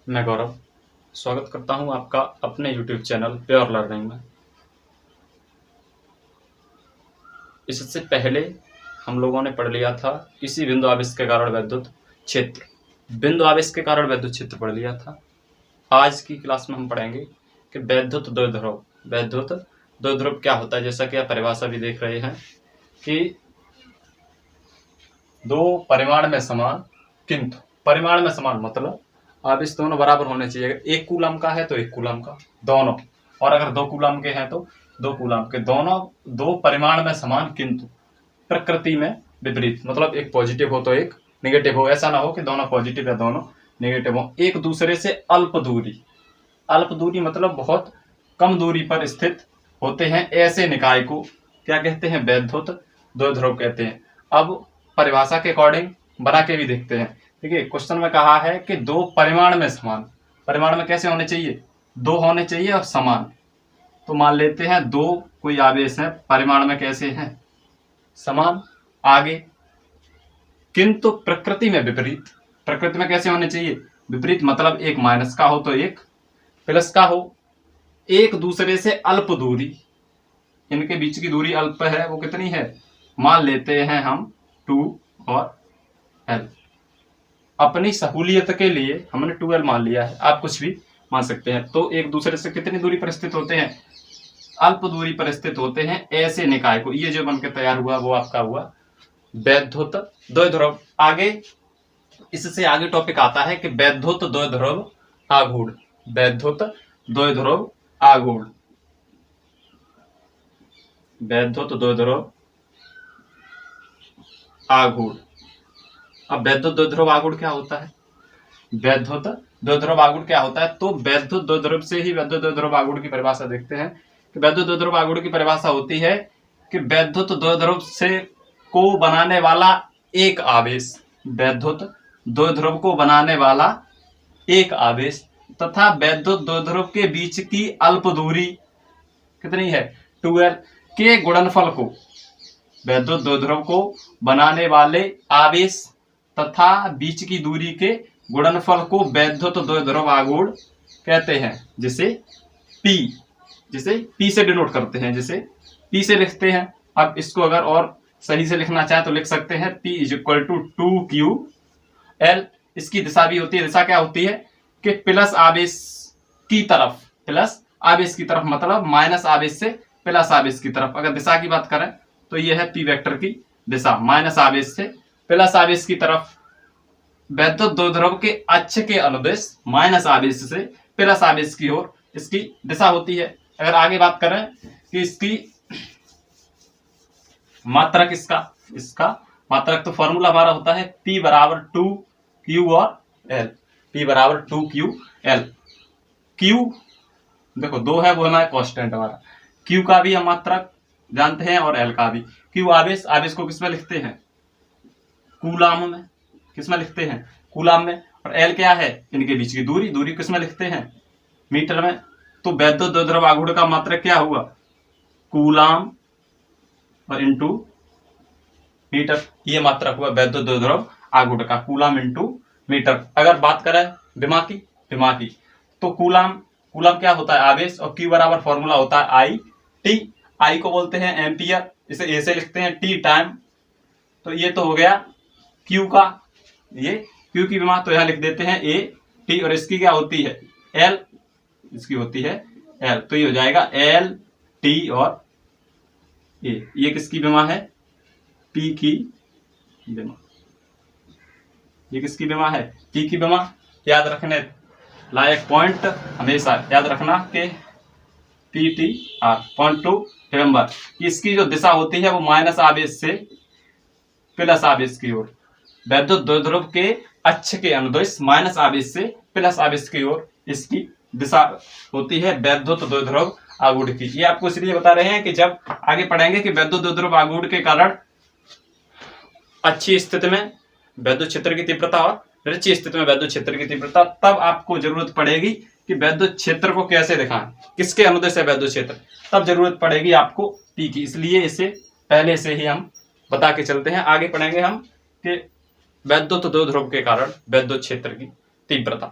मैं गौरव स्वागत करता हूं आपका अपने YouTube चैनल प्योर लर्निंग में। इससे पहले हम लोगों ने पढ़ लिया था इसी बिंदु आवेश के कारण वैद्युत क्षेत्र। बिंदु आवेश के कारण वैद्युत क्षेत्र पढ़ लिया था। आज की क्लास में हम पढ़ेंगे कि वैद्युत द्विध्रुव। वैद्युत द्विध्रुव क्या होता है, जैसा कि आप परिभाषा भी देख रहे हैं कि दो परिमाण में समान, किंतु परिमाण में समान मतलब आवेश दोनों बराबर होने चाहिए। अगर 1 कूलम का है तो 1 कूलम का दोनों, और अगर 2 कूलम के हैं तो 2 कूलम के दोनों। दो परिमाण में समान किंतु प्रकृति में विपरीत, मतलब एक पॉजिटिव हो तो एक नेगेटिव हो। ऐसा ना हो कि दोनों पॉजिटिव या दोनों नेगेटिव हो। एक दूसरे से अल्प दूरी, अल्प दूरी मतलब बहुत कम दूरी पर स्थित होते हैं, ऐसे निकाय को क्या कहते हैं? वैद्युत द्विध्रुव कहते हैं। अब परिभाषा के अकॉर्डिंग बना के भी देखते हैं। देखिए, क्वेश्चन में कहा है कि दो परिमाण में समान। परिमाण में कैसे होने चाहिए? 2 होने चाहिए और समान। तो मान लेते हैं 2 कोई आवेश है, परिमाण में कैसे हैं? समान। आगे, किंतु प्रकृति में विपरीत। प्रकृति में कैसे होने चाहिए? विपरीत मतलब एक माइनस का हो तो एक प्लस का हो। एक दूसरे से अल्प दूरी, इनके बीच की दूरी अल्प है। वो कितनी है? मान लेते हैं हम 2 और L। अपनी सहूलियत के लिए हमने 2L मान लिया है, आप कुछ भी मान सकते हैं। तो एक दूसरे से कितनी दूरी पर स्थित होते हैं? अल्प दूरी पर स्थित होते हैं, ऐसे निकाय को। ये जो बनकर तैयार हुआ वो आपका हुआ वैद्युत द्विध्रुव। आगे, इससे आगे टॉपिक आता है कि वैद्युत द्विध्रुव आघूर्ण। वैद्युत द्विध्रुव आघूर्ण। वैद्युत द्विध्रुव आघूर्ण। अब वैद्युत द्विध्रुव आघूर्ण क्या होता है? वैद्युत द्विध्रुव आघूर्ण क्या होता है? तो वैद्युत द्विध्रुव से ही वैद्युत द्विध्रुव आघूर्ण की परिभाषा देखते हैं कि वैद्युत द्विध्रुव आघूर्ण की परिभाषा होती है कि वैद्युत द्विध्रुव से को बनाने वाला एक आवेश, वैद्युत द्विध्रुव को बनाने वाला एक आवेश तथा वैद्युत द्विध्रुव के बीच की अल्प दूरी कितनी है? 2L के गुणनफल को, वैद्युत द्विध्रुव को बनाने वाले आवेश तथा बीच की दूरी के गुणनफल को वैद्युत द्विध्रुव आघूर्ण कहते हैं, जिसे P से डिनोट करते हैं, जिसे P से लिखते हैं। अब इसको अगर और सही से लिखना चाहे तो लिख सकते हैं P = 2QL। इसकी दिशा भी होती है। दिशा क्या होती है कि प्लस आवेश की तरफ, प्लस आवेश की तरफ मतलब माइनस आवेश से प्लस आवेश की तरफ। अगर दिशा की बात करें तो यह है P वेक्टर की दिशा, माइनस आवेश से प्लस आवेश की तरफ। वैद्युत द्विध्रुव के अक्ष के अनुदिश माइनस आवेश से प्लस आवेश की ओर इसकी दिशा होती है। अगर आगे बात करें कि इसकी मात्रक, इसका मात्रक, तो फॉर्मूला हमारा होता है P = 2Q और L। P = 2QL। Q देखो 2 है, वो हमारा कांस्टेंट हमारा। Q का भी हम मात्रक जानते हैं और L का भी। Q आवेश, आवेश को किसमें लिखते हैं? कूलाम में। किसमें लिखते हैं? कूलाम में। और L क्या है? इनके बीच की दूरी, दूरी किसमें लिखते हैं? मीटर में। तो वैद्युत द्विध्रुव आघूर्ण का मात्रक क्या हुआ? कूलाम और इंटू मीटर। ये मात्रक हुआ वैद्युत द्विध्रुव आघूर्ण का, कूलाम इंटू मीटर। अगर बात करें विमा की, तो कूलाम क्या होता है? आवेश। और Q बराबर फॉर्मूला होता है I। I को बोलते हैं एम्पियर, इसे A से लिखते हैं T टाइम। तो ये तो हो गया Q का, ये Q की विमा, तो यहां लिख देते हैं A T। और इसकी क्या होती है? L। इसकी होती है L। तो ये हो जाएगा L T और A। ये किसकी विमा है? P की विमा। ये किसकी विमा है? P की विमा। याद रखने लायक पॉइंट हमेशा याद रखना कि PTR, पॉइंट टू रिमेंबर। इसकी जो दिशा होती है वो माइनस आवेश से प्लस आवेश की ओर। वैद्युत द्विध्रुव के अक्ष के अनुदिश माइनस आवेश से प्लस आवेश की ओर इसकी दिशा होती है वैद्युत द्विध्रुव आघूर्ण की। ये आपको इसलिए बता रहे हैं कि जब आगे पढ़ेंगे कि वैद्युत द्विध्रुव आघूर्ण के कारण अच्छी स्थिति में वैद्युत क्षेत्र की तीव्रता और निरक्षीय स्थिति में वैद्युत क्षेत्र की तीव्रता, तब आपको जरूरत पड़ेगी कि वैद्युत क्षेत्र को कैसे दिखाएं, किसके अनुदिश है वैद्युत क्षेत्र, तब जरूरत पड़ेगी आपको P की। इसलिए इसे पहले से ही हम बता के चलते हैं। आगे पढ़ेंगे हम कि वैद्युत द्विध्रुव के कारण वैद्युत क्षेत्र की तीव्रता।